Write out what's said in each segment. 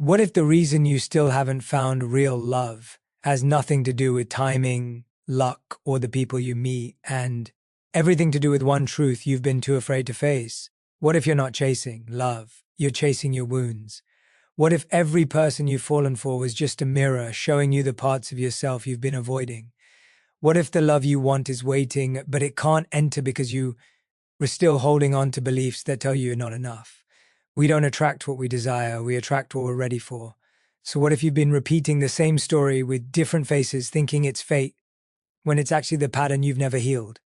What if the reason you still haven't found real love has nothing to do with timing, luck, or the people you meet, and everything to do with one truth you've been too afraid to face? What if you're not chasing love, you're chasing your wounds? What if every person you've fallen for was just a mirror showing you the parts of yourself you've been avoiding? What if the love you want is waiting, but it can't enter because you were still holding on to beliefs that tell you you're not enough? We don't attract what we desire, we attract what we're ready for. So what if you've been repeating the same story with different faces, thinking it's fate, when it's actually the pattern you've never healed?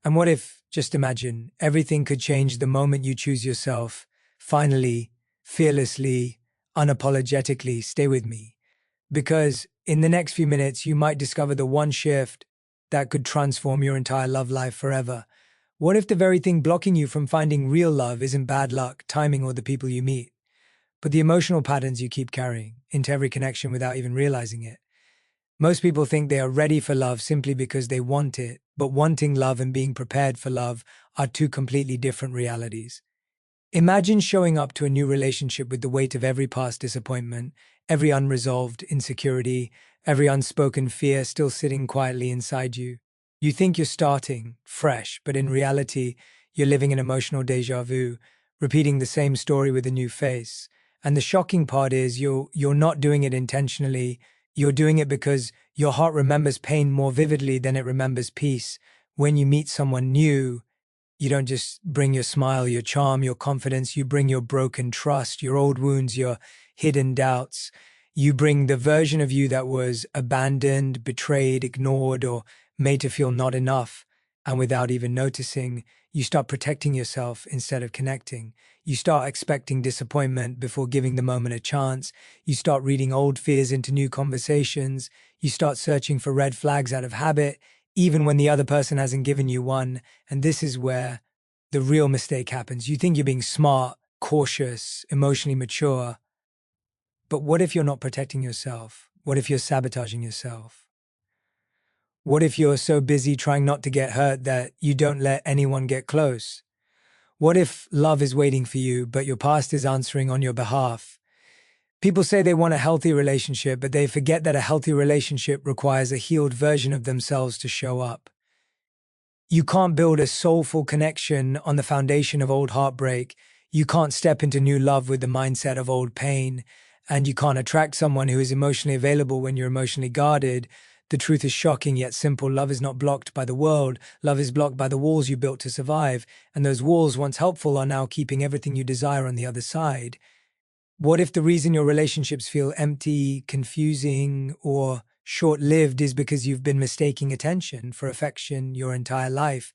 And what if, just imagine, everything could change the moment you choose yourself, finally, fearlessly, unapologetically? Stay with me. Because in the next few minutes, you might discover the one shift that could transform your entire love life forever. What if the very thing blocking you from finding real love isn't bad luck, timing, or the people you meet, but the emotional patterns you keep carrying into every connection without even realizing it? Most people think they are ready for love simply because they want it, but wanting love and being prepared for love are two completely different realities. Imagine showing up to a new relationship with the weight of every past disappointment, every unresolved insecurity, every unspoken fear still sitting quietly inside you. You think you're starting fresh, but in reality, you're living an emotional déjà vu, repeating the same story with a new face. And the shocking part is you're not doing it intentionally. You're doing it because your heart remembers pain more vividly than it remembers peace. When you meet someone new, you don't just bring your smile, your charm, your confidence. You bring your broken trust, your old wounds, your hidden doubts. You bring the version of you that was abandoned, betrayed, ignored, or made to feel not enough. And without even noticing, you start protecting yourself instead of connecting. You start expecting disappointment before giving the moment a chance. You start reading old fears into new conversations. You start searching for red flags out of habit, even when the other person hasn't given you one. And this is where the real mistake happens. You think you're being smart, cautious, emotionally mature. But what if you're not protecting yourself? What if you're sabotaging yourself? What if you're so busy trying not to get hurt that you don't let anyone get close? What if love is waiting for you, but your past is answering on your behalf? People say they want a healthy relationship, but they forget that a healthy relationship requires a healed version of themselves to show up. You can't build a soulful connection on the foundation of old heartbreak. You can't step into new love with the mindset of old pain. And you can't attract someone who is emotionally available when you're emotionally guarded. The truth is shocking yet simple. Love is not blocked by the world. Love is blocked by the walls you built to survive. And those walls, once helpful, are now keeping everything you desire on the other side. What if the reason your relationships feel empty, confusing, or short-lived is because you've been mistaking attention for affection your entire life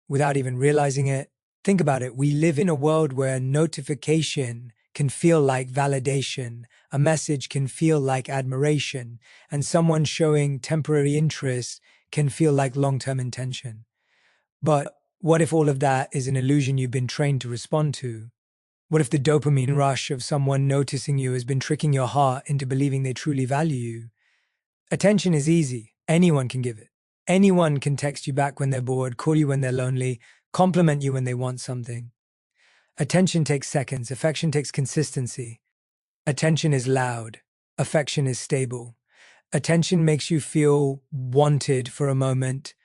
without even realizing it? Think about it. We live in a world where notification can feel like validation, a message can feel like admiration, and someone showing temporary interest can feel like long-term intention. But what if all of that is an illusion you've been trained to respond to? What if the dopamine rush of someone noticing you has been tricking your heart into believing they truly value you? Attention is easy. Anyone can give it. Anyone can text you back when they're bored, call you when they're lonely, compliment you when they want something. Attention takes seconds. Affection takes consistency. Attention is loud. Affection is stable. Attention makes you feel wanted for a moment.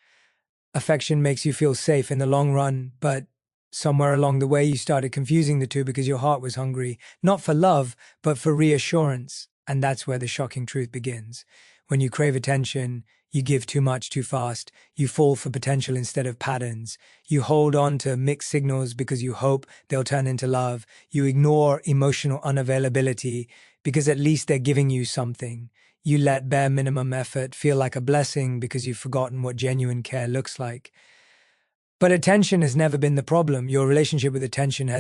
Affection makes you feel safe in the long run, but somewhere along the way you started confusing the two because your heart was hungry, not for love, but for reassurance. And that's where the shocking truth begins. When you crave attention, you give too much too fast. You fall for potential instead of patterns. You hold on to mixed signals because you hope they'll turn into love. You ignore emotional unavailability because at least they're giving you something. You let bare minimum effort feel like a blessing because you've forgotten what genuine care looks like. But attention has never been the problem. Your relationship with attention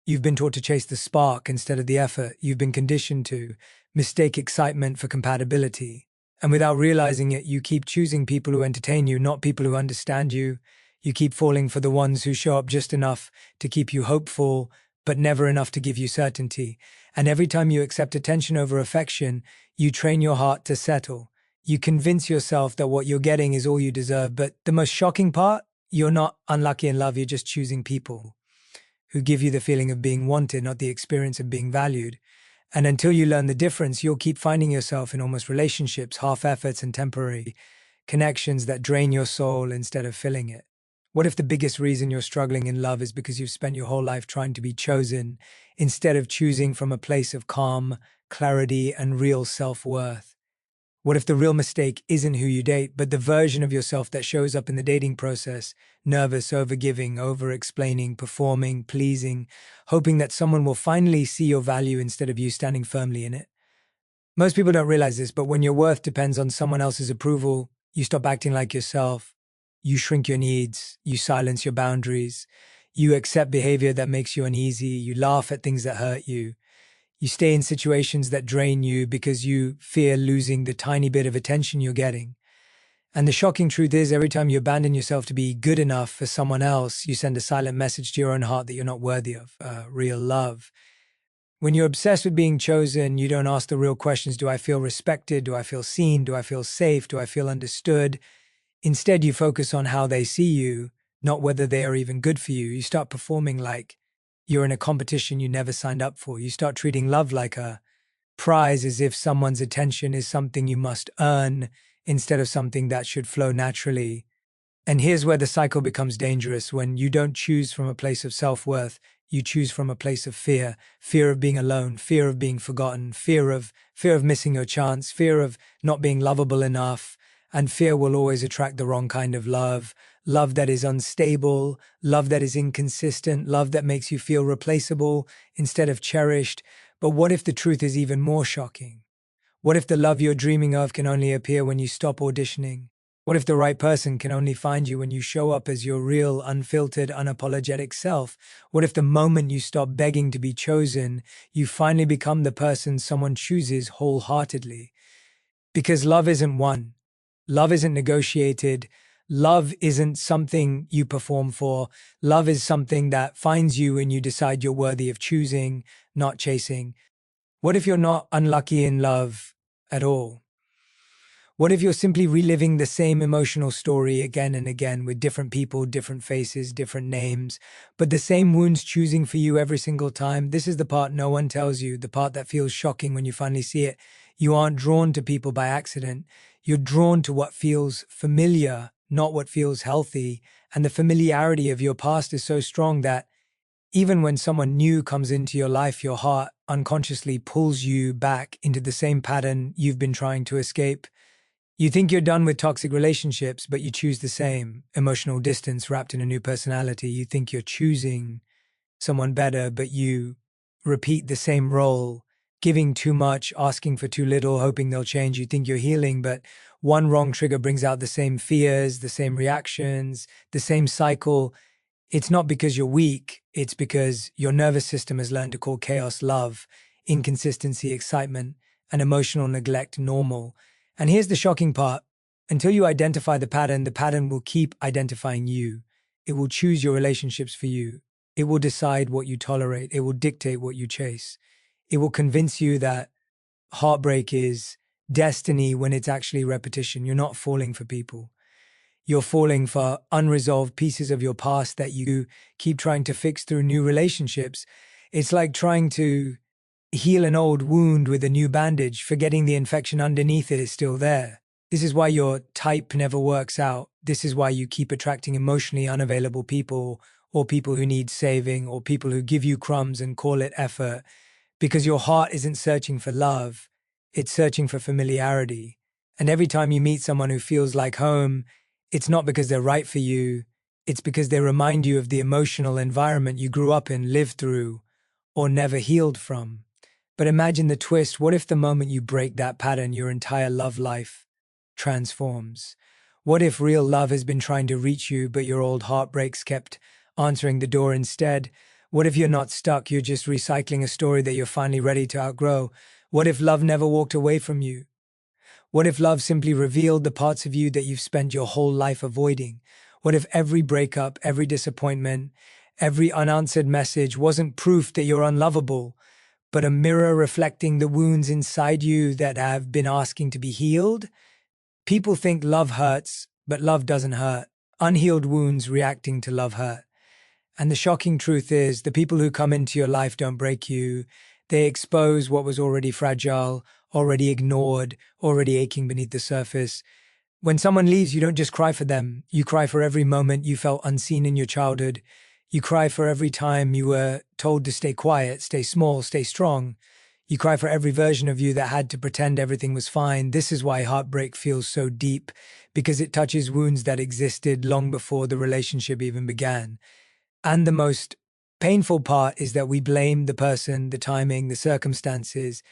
you've been taught to chase the spark instead of the effort. You've been conditioned to mistake excitement for compatibility. And without realizing it, you keep choosing people who entertain you, not people who understand you. You keep falling for the ones who show up just enough to keep you hopeful, but never enough to give you certainty. And every time you accept attention over affection, you train your heart to settle. You convince yourself that what you're getting is all you deserve. But the most shocking part, you're not unlucky in love, you're just choosing people who give you the feeling of being wanted, not the experience of being valued. And until you learn the difference, you'll keep finding yourself in almost relationships, half efforts, and temporary connections that drain your soul instead of filling it. What if the biggest reason you're struggling in love is because you've spent your whole life trying to be chosen instead of choosing from a place of calm, clarity, and real self-worth? What if the real mistake isn't who you date, but the version of yourself that shows up in the dating process? Nervous, overgiving, over-explaining, performing, pleasing, hoping that someone will finally see your value instead of you standing firmly in it. Most people don't realize this, but when your worth depends on someone else's approval, you stop acting like yourself. You shrink your needs. You silence your boundaries. You accept behavior that makes you uneasy. You laugh at things that hurt you. You stay in situations that drain you because you fear losing the tiny bit of attention you're getting. And the shocking truth is, every time you abandon yourself to be good enough for someone else, you send a silent message to your own heart that you're not worthy of real love. When you're obsessed with being chosen, you don't ask the real questions. Do I feel respected? Do I feel seen? Do I feel safe? Do I feel understood? Instead, you focus on how they see you, not whether they are even good for you. You start performing like you're in a competition you never signed up for. You start treating love like a prize, as if someone's attention is something you must earn instead of something that should flow naturally. And here's where the cycle becomes dangerous. When you don't choose from a place of self-worth, you choose from a place of fear. Fear of being alone, fear of being forgotten, fear of missing your chance, fear of not being lovable enough. And fear will always attract the wrong kind of love. Love that is unstable, love that is inconsistent, love that makes you feel replaceable instead of cherished. But what if the truth is even more shocking? What if the love you're dreaming of can only appear when you stop auditioning? What if the right person can only find you when you show up as your real, unfiltered, unapologetic self? What if the moment you stop begging to be chosen, you finally become the person someone chooses wholeheartedly? Because love isn't won. Love isn't negotiated. Love isn't something you perform for. Love is something that finds you when you decide you're worthy of choosing, not chasing. What if you're not unlucky in love at all? What if you're simply reliving the same emotional story again and again with different people, different faces, different names, but the same wounds choosing for you every single time? This is the part no one tells you, the part that feels shocking when you finally see it. You aren't drawn to people by accident. You're drawn to what feels familiar, not what feels healthy. And the familiarity of your past is so strong that even when someone new comes into your life, your heart unconsciously pulls you back into the same pattern you've been trying to escape. You think you're done with toxic relationships, but you choose the same emotional distance wrapped in a new personality. You think you're choosing someone better, but you repeat the same role, giving too much, asking for too little, hoping they'll change. You think you're healing, but one wrong trigger brings out the same fears, the same reactions, the same cycle. It's not because you're weak, it's because your nervous system has learned to call chaos love, inconsistency excitement, and emotional neglect normal. And here's the shocking part. Until you identify the pattern will keep identifying you. It will choose your relationships for you. It will decide what you tolerate. It will dictate what you chase. It will convince you that heartbreak is destiny when it's actually repetition. You're not falling for people. You're falling for unresolved pieces of your past that you keep trying to fix through new relationships. It's like trying to heal an old wound with a new bandage, forgetting the infection underneath it is still there. This is why your type never works out. This is why you keep attracting emotionally unavailable people, or people who need saving, or people who give you crumbs and call it effort. Because your heart isn't searching for love, it's searching for familiarity. And every time you meet someone who feels like home, it's not because they're right for you, it's because they remind you of the emotional environment you grew up in, lived through, or never healed from. But imagine the twist. What if the moment you break that pattern, your entire love life transforms? What if real love has been trying to reach you, but your old heartbreaks kept answering the door instead? What if you're not stuck, you're just recycling a story that you're finally ready to outgrow? What if love never walked away from you? What if love simply revealed the parts of you that you've spent your whole life avoiding? What if every breakup, every disappointment, every unanswered message wasn't proof that you're unlovable, but a mirror reflecting the wounds inside you that have been asking to be healed? People think love hurts, but love doesn't hurt. Unhealed wounds reacting to love hurt. And the shocking truth is, the people who come into your life don't break you, They expose what was already fragile, already ignored, already aching beneath the surface. When someone leaves, you don't just cry for them. You cry for every moment you felt unseen in your childhood. You cry for every time you were told to stay quiet, stay small, stay strong. You cry for every version of you that had to pretend everything was fine. This is why heartbreak feels so deep, because it touches wounds that existed long before the relationship even began. And the most painful part is that we blame the person, the timing, the circumstances,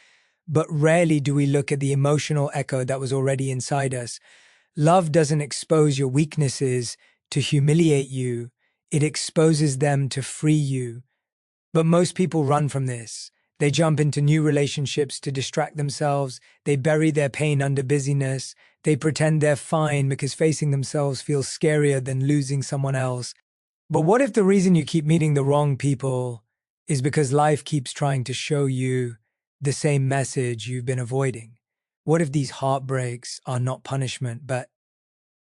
but rarely do we look at the emotional echo that was already inside us. Love doesn't expose your weaknesses to humiliate you, it exposes them to free you. But most people run from this. They jump into new relationships to distract themselves. They bury their pain under busyness. They pretend they're fine because facing themselves feels scarier than losing someone else. But what if the reason you keep meeting the wrong people is because life keeps trying to show you the same message you've been avoiding? What if these heartbreaks are not punishment, but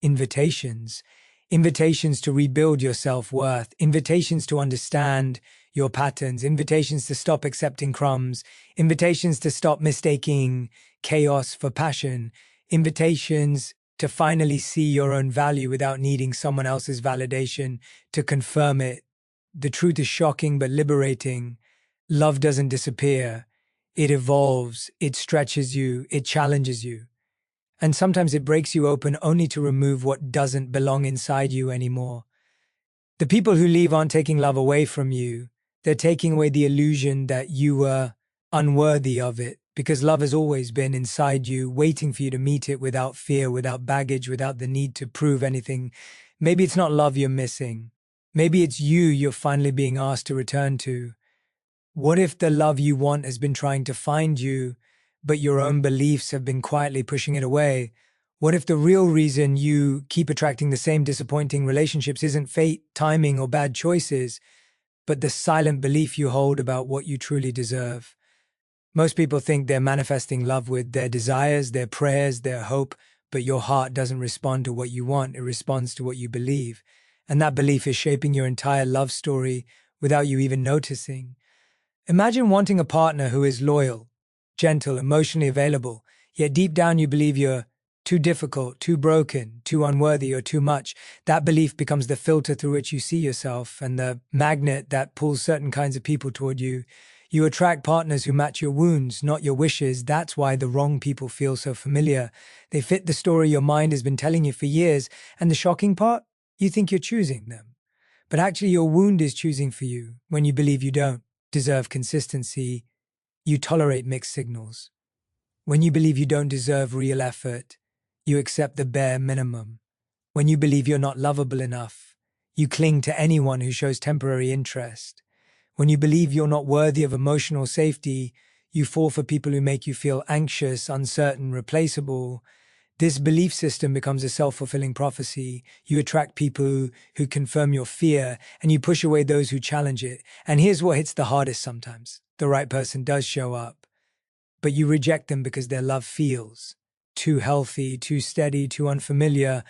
invitations? Invitations to rebuild your self-worth, invitations to understand your patterns, invitations to stop accepting crumbs, invitations to stop mistaking chaos for passion, invitations to finally see your own value without needing someone else's validation to confirm it. The truth is shocking but liberating. Love doesn't disappear. It evolves, it stretches you, it challenges you. And sometimes it breaks you open only to remove what doesn't belong inside you anymore. The people who leave aren't taking love away from you. They're taking away the illusion that you were unworthy of it, because love has always been inside you, waiting for you to meet it without fear, without baggage, without the need to prove anything. Maybe it's not love you're missing. Maybe it's you're finally being asked to return to. What if the love you want has been trying to find you, but your own beliefs have been quietly pushing it away? What if the real reason you keep attracting the same disappointing relationships isn't fate, timing, or bad choices, but the silent belief you hold about what you truly deserve? Most people think they're manifesting love with their desires, their prayers, their hope, but your heart doesn't respond to what you want, it responds to what you believe. And that belief is shaping your entire love story without you even noticing. Imagine wanting a partner who is loyal, gentle, emotionally available, yet deep down you believe you're too difficult, too broken, too unworthy, or too much. That belief becomes the filter through which you see yourself and the magnet that pulls certain kinds of people toward you. You attract partners who match your wounds, not your wishes. That's why the wrong people feel so familiar. They fit the story your mind has been telling you for years, and the shocking part? You think you're choosing them. But actually your wound is choosing for you when you believe you don't deserve consistency. You tolerate mixed signals. When you believe you don't deserve real effort, you accept the bare minimum. When you believe you're not lovable enough, you cling to anyone who shows temporary interest. When you believe you're not worthy of emotional safety, you fall for people who make you feel anxious, uncertain, replaceable. This belief system becomes a self-fulfilling prophecy. You attract people who confirm your fear, and you push away those who challenge it. And here's what hits the hardest sometimes. The right person does show up, but you reject them because their love feels too healthy, too steady, too unfamiliar.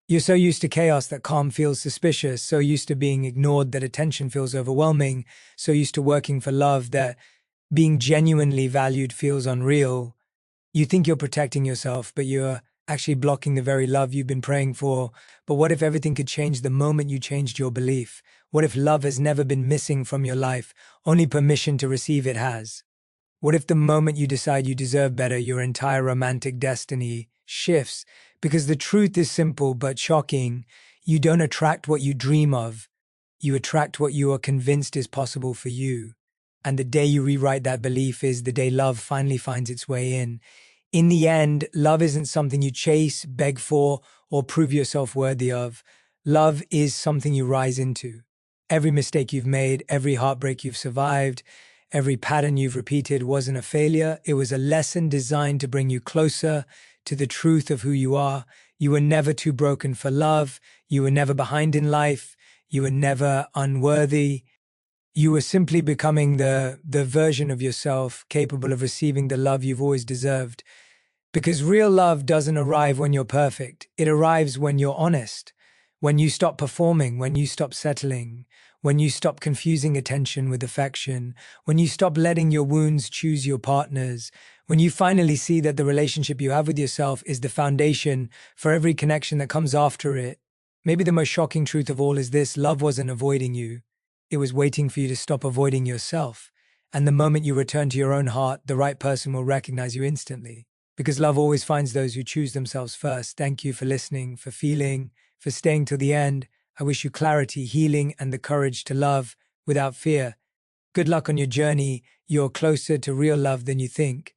You're so used to chaos that calm feels suspicious, so used to being ignored that attention feels overwhelming, so used to working for love that being genuinely valued feels unreal. You think you're protecting yourself, but you're actually blocking the very love you've been praying for. But what if everything could change the moment you changed your belief? What if love has never been missing from your life, only permission to receive it has? What if the moment you decide you deserve better, your entire romantic destiny shifts? Because the truth is simple but shocking. You don't attract what you dream of. You attract what you are convinced is possible for you. And the day you rewrite that belief is the day love finally finds its way in. In the end, love isn't something you chase, beg for, or prove yourself worthy of. Love is something you rise into. Every mistake you've made, every heartbreak you've survived, every pattern you've repeated wasn't a failure. It was a lesson designed to bring you closer to the truth of who you are. You were never too broken for love. You were never behind in life. You were never unworthy. You were simply becoming the version of yourself capable of receiving the love you've always deserved. Because real love doesn't arrive when you're perfect. It arrives when you're honest, When you stop performing, when you stop settling, when you stop confusing attention with affection, when you stop letting your wounds choose your partners, when you finally see that the relationship you have with yourself is the foundation for every connection that comes after it. Maybe the most shocking truth of all is this: love wasn't avoiding you. It was waiting for you to stop avoiding yourself. And the moment you return to your own heart, the right person will recognize you instantly. Because love always finds those who choose themselves first. Thank you for listening, for feeling, for staying till the end. I wish you clarity, healing, and the courage to love without fear. Good luck on your journey. You're closer to real love than you think.